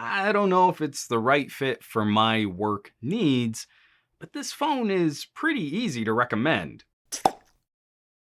I don't know if it's the right fit for my work needs, but this phone is pretty easy to recommend.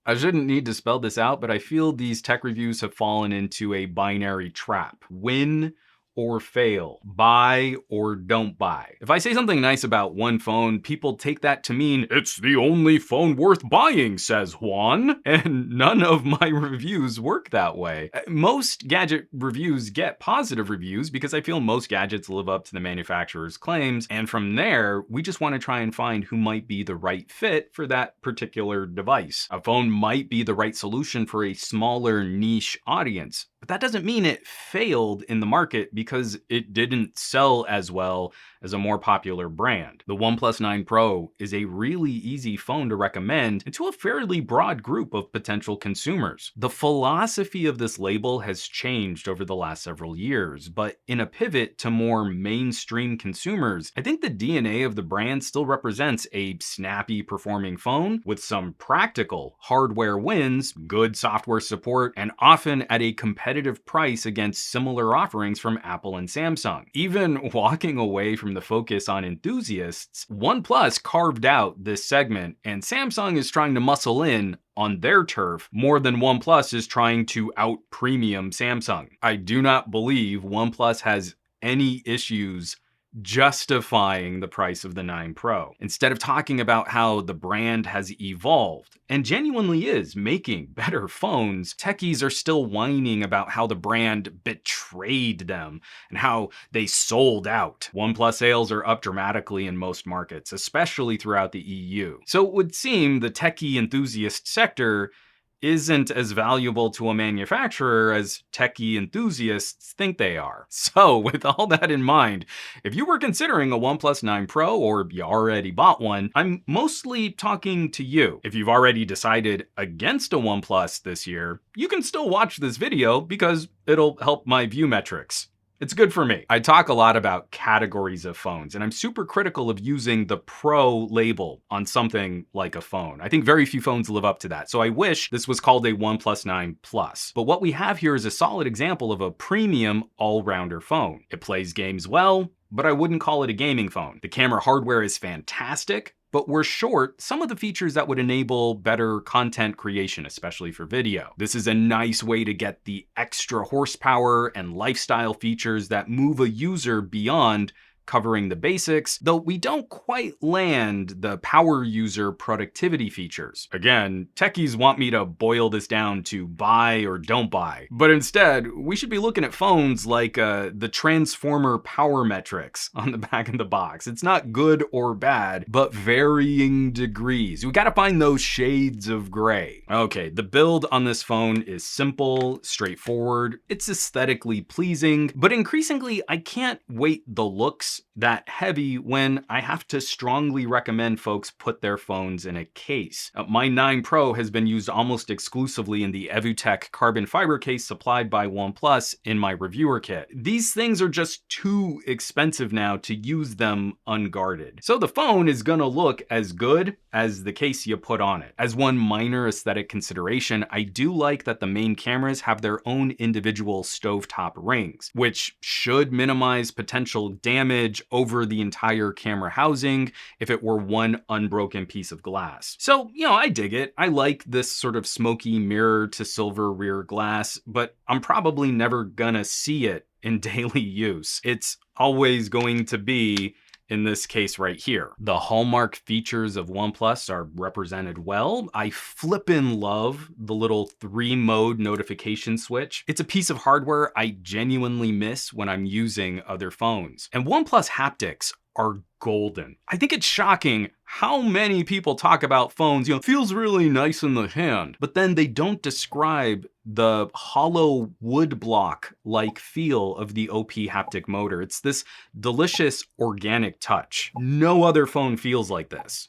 I shouldn't need to spell this out, but I feel these tech reviews have fallen into a binary trap. Win or fail, buy or don't buy. If I say something nice about one phone, people take that to mean it's the only phone worth buying, says Juan. And none of my reviews work that way. Most gadget reviews get positive reviews because I feel most gadgets live up to the manufacturer's claims. And from there, we just want to try and find who might be the right fit for that particular device. A phone might be the right solution for a smaller niche audience, but that doesn't mean it failed in the market because it didn't sell as well as a more popular brand. The OnePlus 9 Pro is a really easy phone to recommend and to a fairly broad group of potential consumers. The philosophy of this label has changed over the last several years, but in a pivot to more mainstream consumers, I think the DNA of the brand still represents a snappy performing phone with some practical hardware wins, good software support, and often at a competitive price against similar offerings from Apple and Samsung. Even walking away from the focus on enthusiasts, OnePlus carved out this segment, and Samsung is trying to muscle in on their turf more than OnePlus is trying to out premium Samsung. I do not believe OnePlus has any issues justifying the price of the 9 Pro. Instead of talking about how the brand has evolved and genuinely is making better phones, techies are still whining about how the brand betrayed them and how they sold out. OnePlus sales are up dramatically in most markets, especially throughout the EU. So it would seem the techie enthusiast sector isn't as valuable to a manufacturer as techie enthusiasts think they are. So with all that in mind, if you were considering a OnePlus 9 Pro or you already bought one, I'm mostly talking to you. If you've already decided against a OnePlus this year, you can still watch this video because it'll help my view metrics. It's good for me. I talk a lot about categories of phones, and I'm super critical of using the Pro label on something like a phone. I think very few phones live up to that, so I wish this was called a OnePlus 9 Plus. But what we have here is a solid example of a premium all-rounder phone. It plays games well, but I wouldn't call it a gaming phone. The camera hardware is fantastic, but we're short some of the features that would enable better content creation, especially for video. This is a nice way to get the extra horsepower and lifestyle features that move a user beyond covering the basics, though we don't quite land the power user productivity features. Again, techies want me to boil this down to buy or don't buy, but instead, we should be looking at phones like the Transformer power metrics on the back of the box. It's not good or bad, but varying degrees. We gotta find those shades of gray. Okay, the build on this phone is simple, straightforward, it's aesthetically pleasing, but increasingly, I can't weight the looks that heavy when I have to strongly recommend folks put their phones in a case. My 9 Pro has been used almost exclusively in the EvuTech carbon fiber case supplied by OnePlus in my reviewer kit. These things are just too expensive now to use them unguarded. So the phone is gonna look as good as the case you put on it. As one minor aesthetic consideration, I do like that the main cameras have their own individual stovetop rings, which should minimize potential damage over the entire camera housing if it were one unbroken piece of glass. So, I dig it. I like this sort of smoky mirror to silver rear glass, but I'm probably never gonna see it in daily use. It's always going to be in this case right here. The hallmark features of OnePlus are represented well. I flippin' love the little 3-mode notification switch. It's a piece of hardware I genuinely miss when I'm using other phones. And OnePlus Haptics are golden. I think it's shocking how many people talk about phones, feels really nice in the hand, but then they don't describe the hollow wood block like feel of the OP haptic motor. It's this delicious organic touch. No other phone feels like this.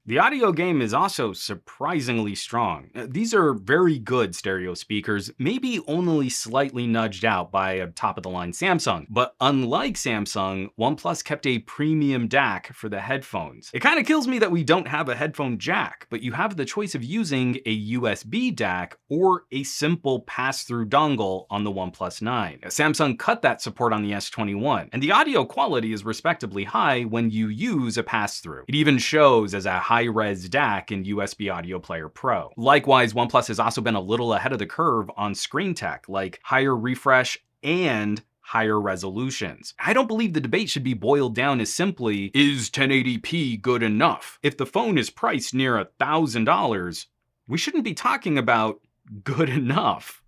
The audio game is also surprisingly strong. These are very good stereo speakers, maybe only slightly nudged out by a top-of-the-line Samsung. But unlike Samsung, OnePlus kept a premium DAC for the headphones. It kind of kills me that we don't have a headphone jack, but you have the choice of using a USB DAC or a simple pass-through dongle on the OnePlus 9. Samsung cut that support on the S21, and the audio quality is respectably high when you use a pass-through. It even shows as a high-res DAC in USB Audio Player Pro. Likewise, OnePlus has also been a little ahead of the curve on screen tech, like higher refresh and higher resolutions. I don't believe the debate should be boiled down as simply, is 1080p good enough? If the phone is priced near $1,000, we shouldn't be talking about good enough.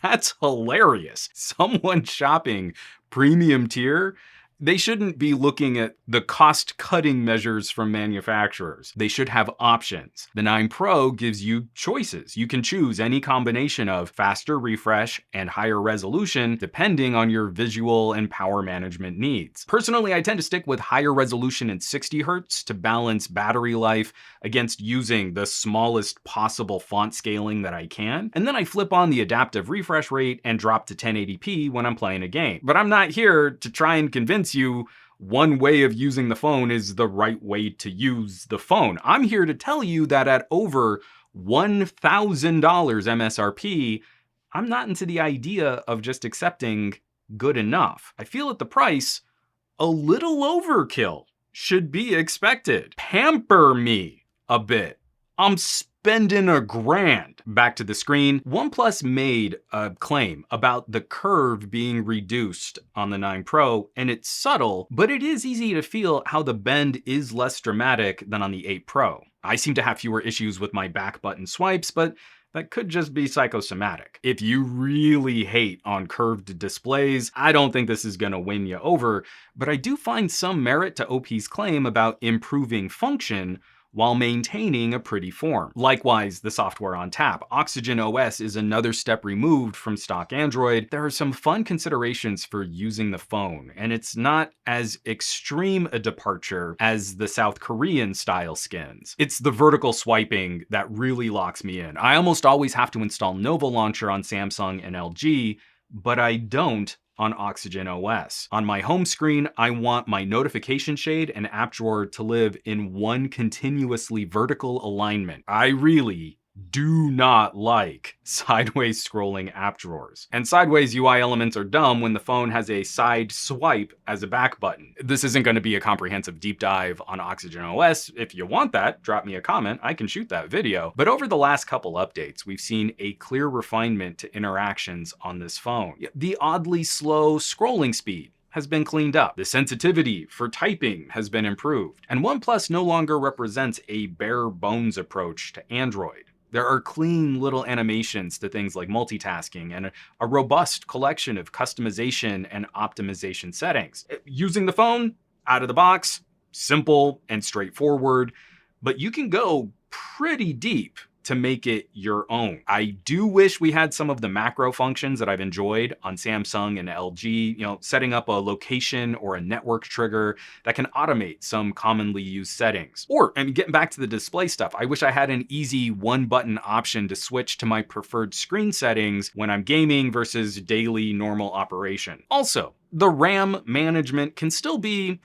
That's hilarious. Someone shopping premium tier, they shouldn't be looking at the cost-cutting measures from manufacturers. They should have options. The 9 Pro gives you choices. You can choose any combination of faster refresh and higher resolution depending on your visual and power management needs. Personally, I tend to stick with higher resolution in 60 Hz to balance battery life against using the smallest possible font scaling that I can. And then I flip on the adaptive refresh rate and drop to 1080p when I'm playing a game. But I'm not here to try and convince you one way of using the phone is the right way to use the phone. I'm here to tell you that at over $1,000 MSRP, I'm not into the idea of just accepting good enough. I feel at the price, a little overkill should be expected. Pamper me a bit. I'm spending $1,000. Back to the screen. OnePlus made a claim about the curve being reduced on the 9 Pro, and it's subtle, but it is easy to feel how the bend is less dramatic than on the 8 Pro. I seem to have fewer issues with my back button swipes, but that could just be psychosomatic. If you really hate on curved displays, I don't think this is gonna win you over, but I do find some merit to OP's claim about improving function while maintaining a pretty form. Likewise, the software on tap. Oxygen OS is another step removed from stock Android. There are some fun considerations for using the phone, and it's not as extreme a departure as the South Korean style skins. It's the vertical swiping that really locks me in. I almost always have to install Nova Launcher on Samsung and LG, but I don't on Oxygen OS. On my home screen, I want my notification shade and app drawer to live in one continuously vertical alignment. I really do not like sideways scrolling app drawers. And sideways UI elements are dumb when the phone has a side swipe as a back button. This isn't going to be a comprehensive deep dive on Oxygen OS. If you want that, drop me a comment. I can shoot that video. But over the last couple updates, we've seen a clear refinement to interactions on this phone. The oddly slow scrolling speed has been cleaned up. The sensitivity for typing has been improved. And OnePlus no longer represents a bare bones approach to Android. There are clean little animations to things like multitasking and a robust collection of customization and optimization settings. Using the phone, out of the box, simple and straightforward, but you can go pretty deep to make it your own. I do wish we had some of the macro functions that I've enjoyed on Samsung and LG, setting up a location or a network trigger that can automate some commonly used settings. Or, getting back to the display stuff, I wish I had an easy one button option to switch to my preferred screen settings when I'm gaming versus daily normal operation. Also, the RAM management can still be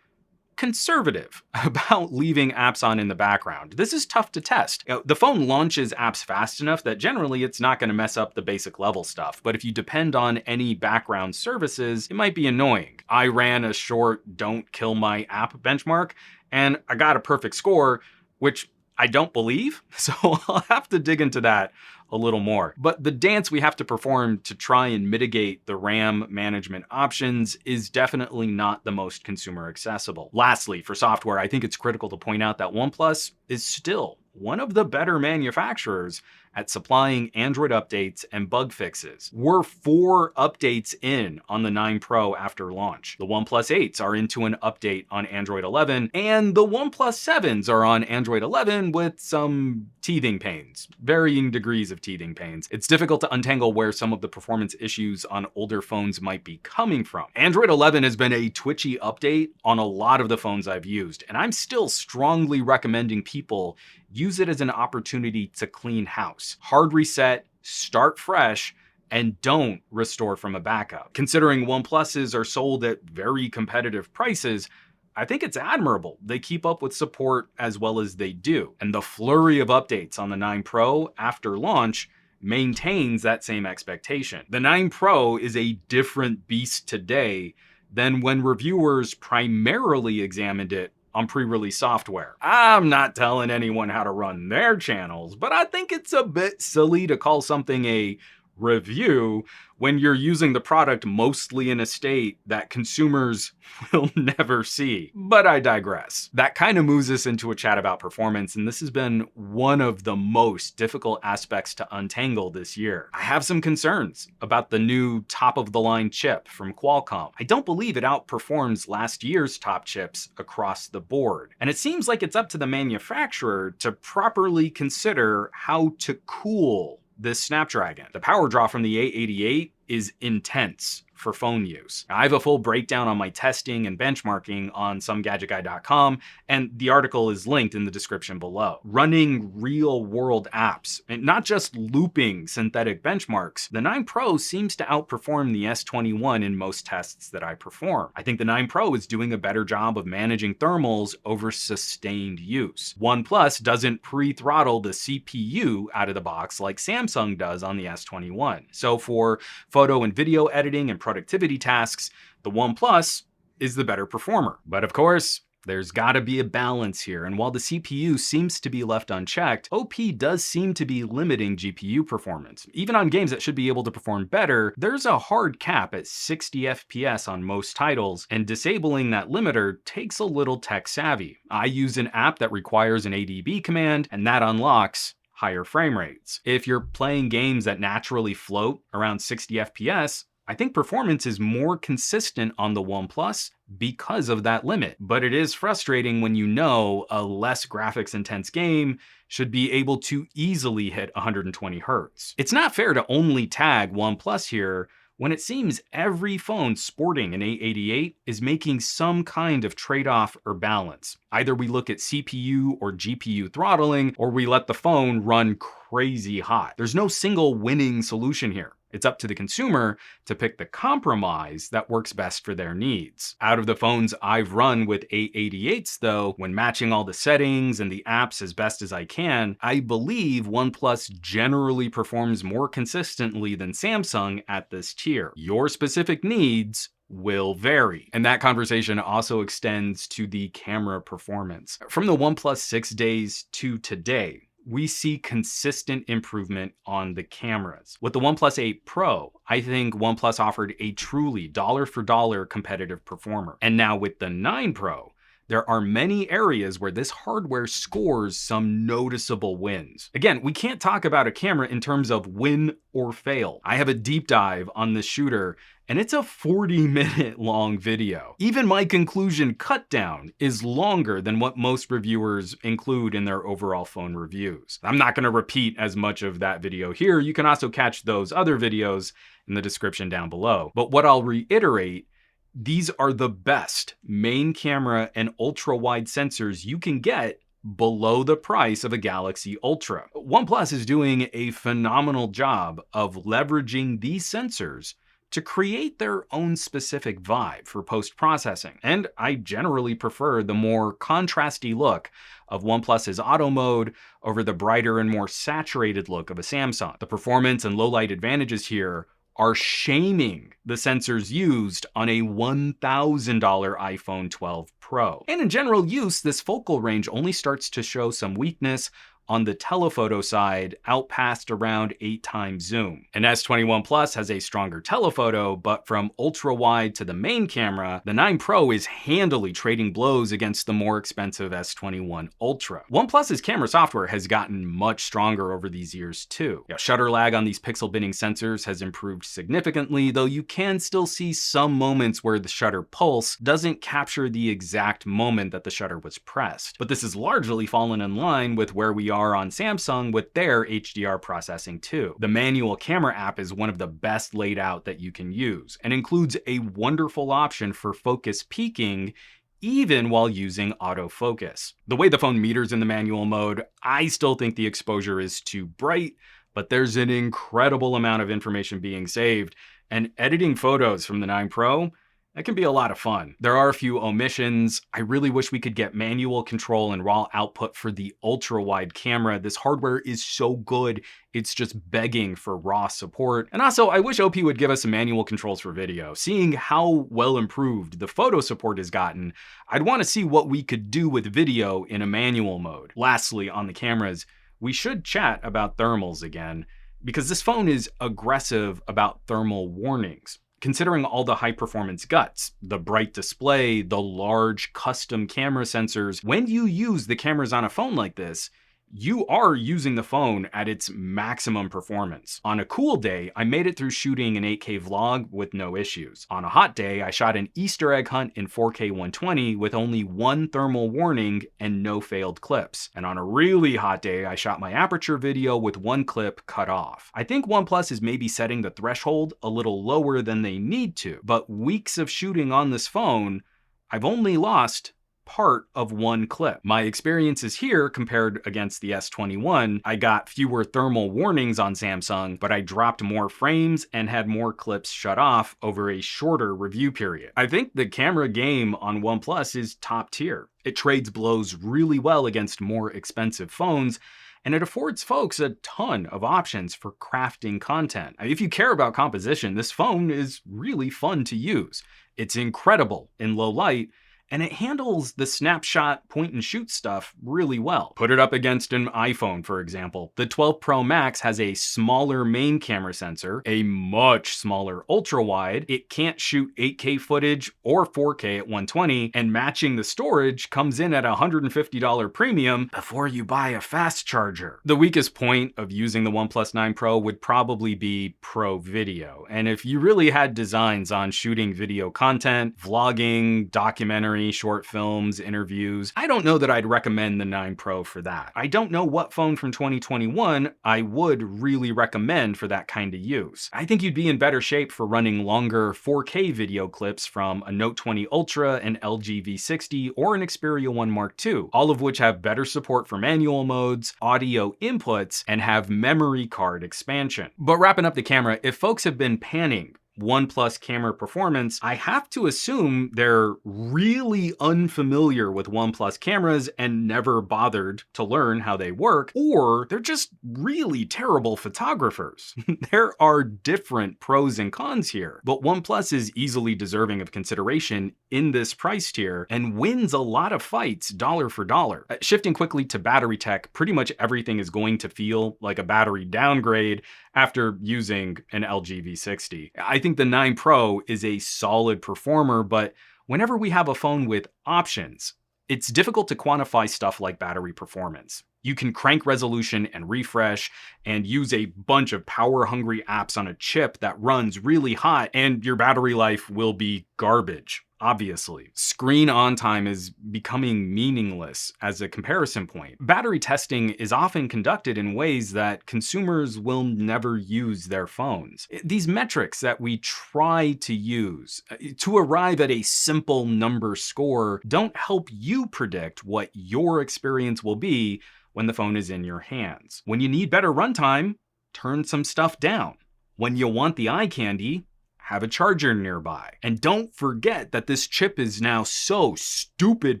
conservative about leaving apps on in the background. This is tough to test. The phone launches apps fast enough that generally it's not going to mess up the basic level stuff, but if you depend on any background services, it might be annoying. I ran a short don't kill my app benchmark, and I got a perfect score, which I don't believe, so I'll have to dig into that a little more. But the dance we have to perform to try and mitigate the RAM management options is definitely not the most consumer accessible. Lastly, for software, I think it's critical to point out that OnePlus is still one of the better manufacturers at supplying Android updates and bug fixes. We're 4 updates in on the 9 Pro after launch. The OnePlus 8s are into an update on Android 11, and the OnePlus 7s are on Android 11 with some teething pains, varying degrees of teething pains. It's difficult to untangle where some of the performance issues on older phones might be coming from. Android 11 has been a twitchy update on a lot of the phones I've used, and I'm still strongly recommending people use it as an opportunity to clean house. Hard reset, start fresh, and don't restore from a backup. Considering OnePluses are sold at very competitive prices, I think it's admirable they keep up with support as well as they do. And the flurry of updates on the 9 Pro after launch maintains that same expectation. The 9 Pro is a different beast today than when reviewers primarily examined it on pre-release software. I'm not telling anyone how to run their channels, but I think it's a bit silly to call something a review when you're using the product mostly in a state that consumers will never see. But I digress. That kind of moves us into a chat about performance, and this has been one of the most difficult aspects to untangle this year. I have some concerns about the new top-of-the-line chip from Qualcomm. I don't believe it outperforms last year's top chips across the board, and it seems like it's up to the manufacturer to properly consider how to cool this Snapdragon. The power draw from the A88 is intense for phone use. I have a full breakdown on my testing and benchmarking on SomeGadgetGuy.com, and the article is linked in the description below. Running real-world apps, and not just looping synthetic benchmarks, the 9 Pro seems to outperform the S21 in most tests that I perform. I think the 9 Pro is doing a better job of managing thermals over sustained use. OnePlus doesn't pre-throttle the CPU out of the box like Samsung does on the S21. So for photo and video editing and productivity tasks, the OnePlus is the better performer. But of course, there's gotta be a balance here, and while the CPU seems to be left unchecked, OP does seem to be limiting GPU performance. Even on games that should be able to perform better, there's a hard cap at 60 FPS on most titles, and disabling that limiter takes a little tech savvy. I use an app that requires an ADB command, and that unlocks higher frame rates. If you're playing games that naturally float around 60 FPS, I think performance is more consistent on the OnePlus because of that limit. But it is frustrating when you know a less graphics intense game should be able to easily hit 120 Hz. It's not fair to only tag OnePlus here when it seems every phone sporting an A88 is making some kind of trade-off or balance. Either we look at CPU or GPU throttling, or we let the phone run crazy hot. There's no single winning solution here. It's up to the consumer to pick the compromise that works best for their needs. Out of the phones I've run with A88s though, when matching all the settings and the apps as best as I can, I believe OnePlus generally performs more consistently than Samsung at this tier. Your specific needs will vary. And that conversation also extends to the camera performance. From the OnePlus 6 days to today, we see consistent improvement on the cameras. With the OnePlus 8 Pro, I think OnePlus offered a truly dollar-for-dollar competitive performer. And now with the 9 Pro, there are many areas where this hardware scores some noticeable wins. Again, we can't talk about a camera in terms of win or fail. I have a deep dive on this shooter, and it's a 40-minute long video. Even my conclusion cut down is longer than what most reviewers include in their overall phone reviews. I'm not gonna repeat as much of that video here. You can also catch those other videos in the description down below. But what I'll reiterate, these are the best main camera and ultra-wide sensors you can get below the price of a Galaxy Ultra. OnePlus is doing a phenomenal job of leveraging these sensors to create their own specific vibe for post-processing. And I generally prefer the more contrasty look of OnePlus's auto mode over the brighter and more saturated look of a Samsung. The performance and low light advantages here are shaming the sensors used on a $1,000 iPhone 12 Pro. And in general use, this focal range only starts to show some weakness on the telephoto side outpassed around 8 times zoom. An S21 Plus has a stronger telephoto, but from ultra wide to the main camera, the 9 Pro is handily trading blows against the more expensive S21 Ultra. OnePlus's camera software has gotten much stronger over these years too. Shutter lag on these pixel binning sensors has improved significantly, though you can still see some moments where the shutter pulse doesn't capture the exact moment that the shutter was pressed. But this has largely fallen in line with where we are on Samsung with their HDR processing too. The manual camera app is one of the best laid out that you can use, and includes a wonderful option for focus peaking even while using autofocus. The way the phone meters in the manual mode, I still think the exposure is too bright, but there's an incredible amount of information being saved, and editing photos from the 9 Pro, that can be a lot of fun. There are a few omissions. I really wish we could get manual control and raw output for the ultra wide camera. This hardware is so good, it's just begging for raw support. And also, I wish OP would give us some manual controls for video. Seeing how well improved the photo support has gotten, I'd want to see what we could do with video in a manual mode. Lastly, on the cameras, we should chat about thermals again, because this phone is aggressive about thermal warnings. Considering all the high performance guts, the bright display, the large custom camera sensors, when you use the cameras on a phone like this, you are using the phone at its maximum performance. On a cool day, I made it through shooting an 8K vlog with no issues. On a hot day, I shot an Easter egg hunt in 4K 120 with only one thermal warning and no failed clips. And on a really hot day, I shot my aperture video with one clip cut off. I think OnePlus is maybe setting the threshold a little lower than they need to, but weeks of shooting on this phone, I've only lost part of one clip. My experiences here compared against the S21, I got fewer thermal warnings on Samsung, but I dropped more frames and had more clips shut off over a shorter review period. I think the camera game on OnePlus is top tier. It trades blows really well against more expensive phones, and it affords folks a ton of options for crafting content. If you care about composition, this phone is really fun to use. It's incredible in low light, and it handles the snapshot point and shoot stuff really well. Put it up against an iPhone, for example. The 12 Pro Max has a smaller main camera sensor, a much smaller ultra wide. It can't shoot 8K footage or 4K at 120, and matching the storage comes in at a $150 premium before you buy a fast charger. The weakest point of using the OnePlus 9 Pro would probably be Pro Video. And if you really had designs on shooting video content, vlogging, documentary, short films, interviews, I don't know that I'd recommend the 9 Pro for that. I don't know what phone from 2021 I would really recommend for that kind of use. I think you'd be in better shape for running longer 4K video clips from a Note 20 Ultra, an LG V60, or an Xperia 1 Mark II, all of which have better support for manual modes, audio inputs, and have memory card expansion. But wrapping up the camera, if folks have been panning OnePlus camera performance, I have to assume they're really unfamiliar with OnePlus cameras and never bothered to learn how they work, or they're just really terrible photographers. There are different pros and cons here, but OnePlus is easily deserving of consideration in this price tier and wins a lot of fights dollar for dollar. Shifting quickly to battery tech, pretty much everything is going to feel like a battery downgrade after using an LG V60. I think the 9 Pro is a solid performer, but whenever we have a phone with options, it's difficult to quantify stuff like battery performance. You can crank resolution and refresh and use a bunch of power-hungry apps on a chip that runs really hot, and your battery life will be garbage. Obviously, screen on time is becoming meaningless as a comparison point. Battery testing is often conducted in ways that consumers will never use their phones. These metrics that we try to use to arrive at a simple number score don't help you predict what your experience will be when the phone is in your hands. When you need better runtime, turn some stuff down. When you want the eye candy, have a charger nearby. And don't forget that this chip is now so stupid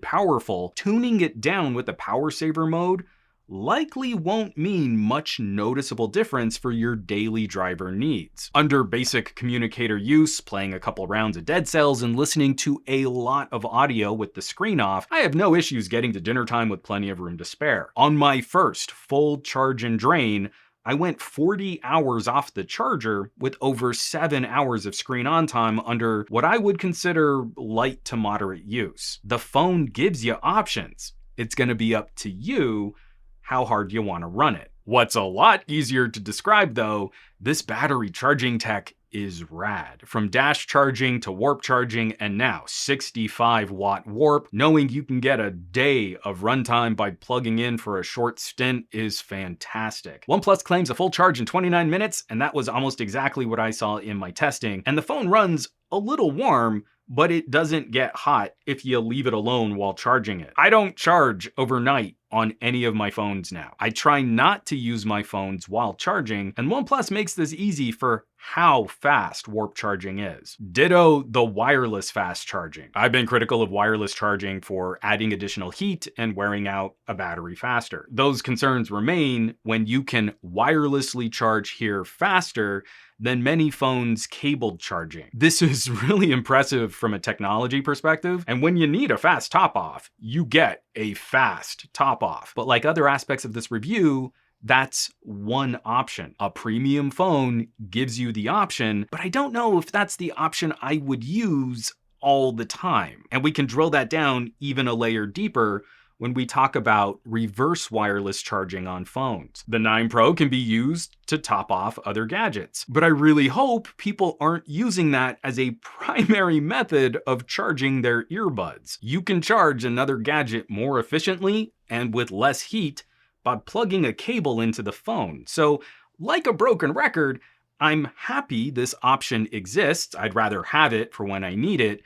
powerful, tuning it down with the power saver mode likely won't mean much noticeable difference for your daily driver needs. Under basic communicator use, playing a couple rounds of Dead Cells and listening to a lot of audio with the screen off, I have no issues getting to dinner time with plenty of room to spare. On my first full charge and drain, I went 40 hours off the charger with over 7 hours of screen on time under what I would consider light to moderate use. The phone gives you options. It's going to be up to you how hard you want to run it. What's a lot easier to describe though, this battery charging tech is rad. From dash charging to warp charging and now 65-watt warp, knowing you can get a day of runtime by plugging in for a short stint is fantastic. OnePlus claims a full charge in 29 minutes, and that was almost exactly what I saw in my testing. And the phone runs a little warm, but it doesn't get hot if you leave it alone while charging it. I don't charge overnight on any of my phones now. I try not to use my phones while charging, and OnePlus makes this easy for how fast warp charging is. Ditto the wireless fast charging. I've been critical of wireless charging for adding additional heat and wearing out a battery faster. Those concerns remain when you can wirelessly charge here faster than many phones cabled charging. This is really impressive from a technology perspective, and when you need a fast top-off, you get a fast top-off. But like other aspects of this review, that's one option. A premium phone gives you the option, but I don't know if that's the option I would use all the time. And we can drill that down even a layer deeper when we talk about reverse wireless charging on phones. The 9 Pro can be used to top off other gadgets, but I really hope people aren't using that as a primary method of charging their earbuds. You can charge another gadget more efficiently and with less heat by plugging a cable into the phone. So, like a broken record, I'm happy this option exists. I'd rather have it for when I need it,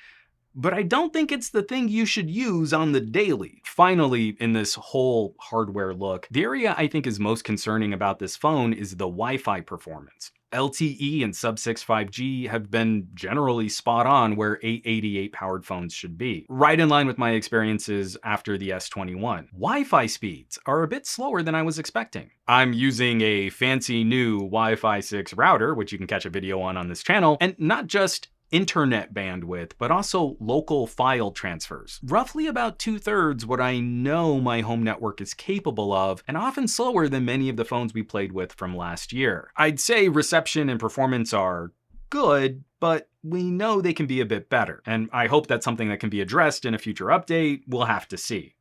but I don't think it's the thing you should use on the daily. Finally, in this whole hardware look, the area I think is most concerning about this phone is the Wi-Fi performance. LTE and sub-6 5G have been generally spot on where 888 powered phones should be, right in line with my experiences after the S21. Wi-Fi speeds are a bit slower than I was expecting. I'm using a fancy new Wi-Fi 6 router, which you can catch a video on this channel, and not just internet bandwidth, but also local file transfers. Roughly about 2/3 what I know my home network is capable of, and often slower than many of the phones we played with from last year. I'd say reception and performance are good, but we know they can be a bit better, and I hope that's something that can be addressed in a future update. We'll have to see.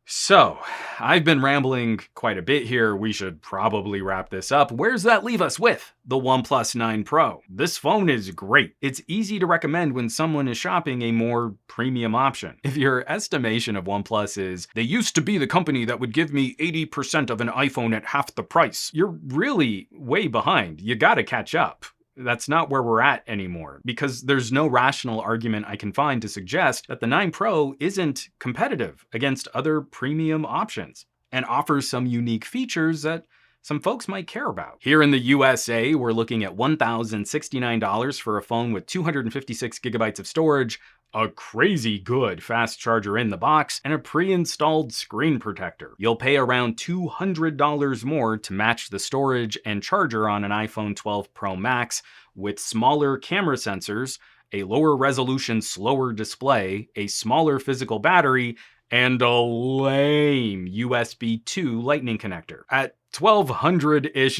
So, I've been rambling quite a bit here. We should probably wrap this up. Where's that leave us with the OnePlus 9 Pro? This phone is great. It's easy to recommend when someone is shopping a more premium option. If your estimation of OnePlus is, they used to be the company that would give me 80% of an iPhone at half the price, you're really way behind. You gotta catch up. That's not where we're at anymore, because there's no rational argument I can find to suggest that the 9 Pro isn't competitive against other premium options and offers some unique features that some folks might care about. Here in the USA, we're looking at $1,069 for a phone with 256 gigabytes of storage, a crazy good fast charger in the box, and a pre-installed screen protector. You'll pay around $200 more to match the storage and charger on an iPhone 12 Pro Max with smaller camera sensors, a lower resolution, slower display, a smaller physical battery, and a lame USB 2 Lightning connector. At $1,200-ish,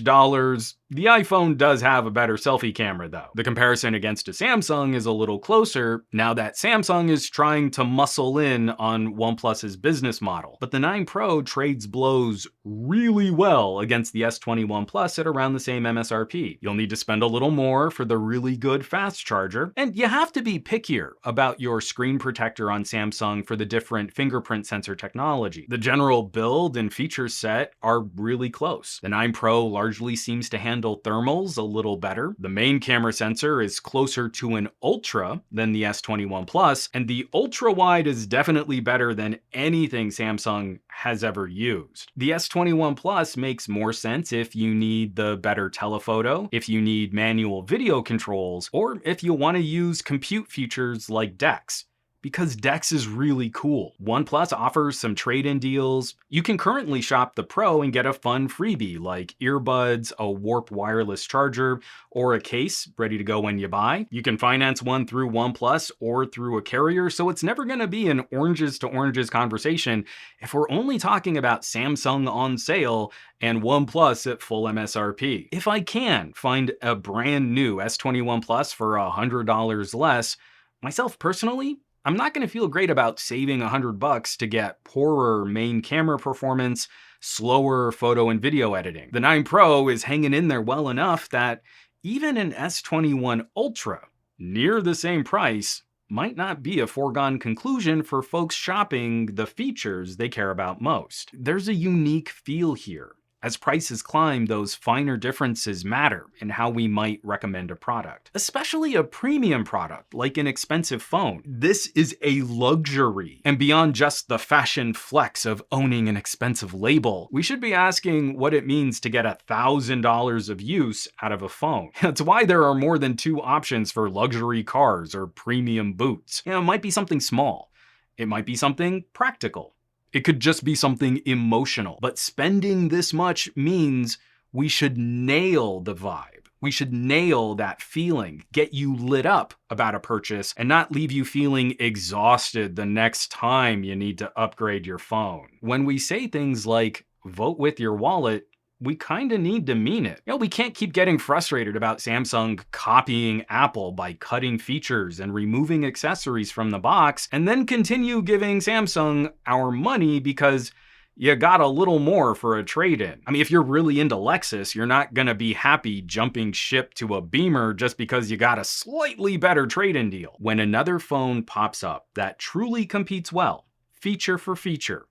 the iPhone does have a better selfie camera though. The comparison against a Samsung is a little closer now that Samsung is trying to muscle in on OnePlus's business model. But the 9 Pro trades blows really well against the S21 Plus at around the same MSRP. You'll need to spend a little more for the really good fast charger, and you have to be pickier about your screen protector on Samsung for the different fingerprint sensor technology. The general build and feature set are really close. The 9 Pro largely seems to handle thermals a little better. The main camera sensor is closer to an Ultra than the S21 Plus, and the ultra wide is definitely better than anything Samsung has ever used. The S21 Plus makes more sense if you need the better telephoto, if you need manual video controls, or if you want to use compute features like DeX. because DeX is really cool. OnePlus offers some trade-in deals. You can currently shop the Pro and get a fun freebie like earbuds, a warp wireless charger, or a case ready to go when you buy. You can finance one through OnePlus or through a carrier, so it's never gonna be an oranges to oranges conversation if we're only talking about Samsung on sale and OnePlus at full MSRP. If I can find a brand new S21 Plus for $100 less, myself personally, I'm not going to feel great about saving $100 to get poorer main camera performance, slower photo and video editing. The 9 Pro is hanging in there well enough that even an S21 Ultra, near the same price, might not be a foregone conclusion for folks shopping the features they care about most. There's a unique feel here. As prices climb, those finer differences matter in how we might recommend a product, especially a premium product like an expensive phone. This is a luxury, and beyond just the fashion flex of owning an expensive label, we should be asking what it means to get $1,000 of use out of a phone. That's why there are more than 2 options for luxury cars or premium boots. It might be something small. It might be something practical. It could just be something emotional, but spending this much means we should nail the vibe. We should nail that feeling, get you lit up about a purchase, and not leave you feeling exhausted the next time you need to upgrade your phone. When we say things like, vote with your wallet, we kind of need to mean it. We can't keep getting frustrated about Samsung copying Apple by cutting features and removing accessories from the box, and then continue giving Samsung our money because you got a little more for a trade-in. I mean, if you're really into Lexus, you're not gonna be happy jumping ship to a Beamer just because you got a slightly better trade-in deal. When another phone pops up that truly competes well, feature for feature,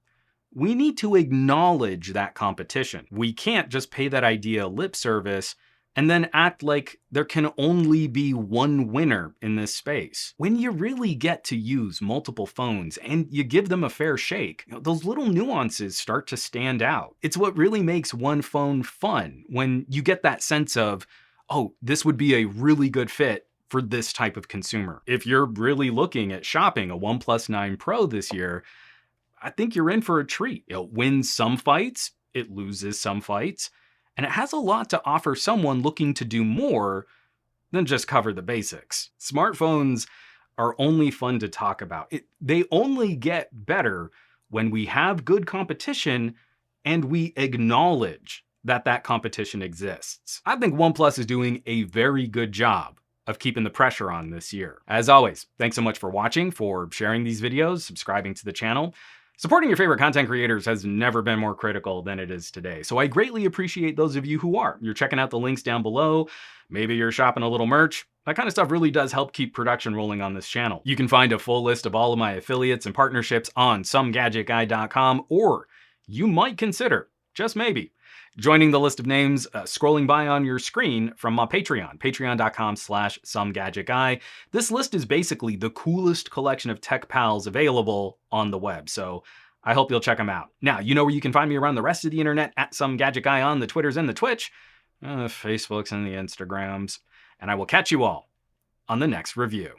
we need to acknowledge that competition. We can't just pay that idea lip service and then act like there can only be one winner in this space. When you really get to use multiple phones and you give them a fair shake, those little nuances start to stand out. It's what really makes one phone fun, when you get that sense of, oh, this would be a really good fit for this type of consumer. If you're really looking at shopping a OnePlus 9 Pro this year, I think you're in for a treat. It wins some fights, it loses some fights, and it has a lot to offer someone looking to do more than just cover the basics. Smartphones are only fun to talk about. They only get better when we have good competition and we acknowledge that that competition exists. I think OnePlus is doing a very good job of keeping the pressure on this year. As always, thanks so much for watching, for sharing these videos, subscribing to the channel. Supporting your favorite content creators has never been more critical than it is today, so I greatly appreciate those of you who are. You're checking out the links down below, maybe you're shopping a little merch. That kind of stuff really does help keep production rolling on this channel. You can find a full list of all of my affiliates and partnerships on SomeGadgetGuy.com, or you might consider, just maybe, joining the list of names scrolling by on your screen from my Patreon, patreon.com/SomeGadgetGuy. This list is basically the coolest collection of tech pals available on the web, so I hope you'll check them out. Now, you know where you can find me around the rest of the internet, at SomeGadgetGuy on the Twitters and the Twitch, Facebooks and the Instagrams, and I will catch you all on the next review.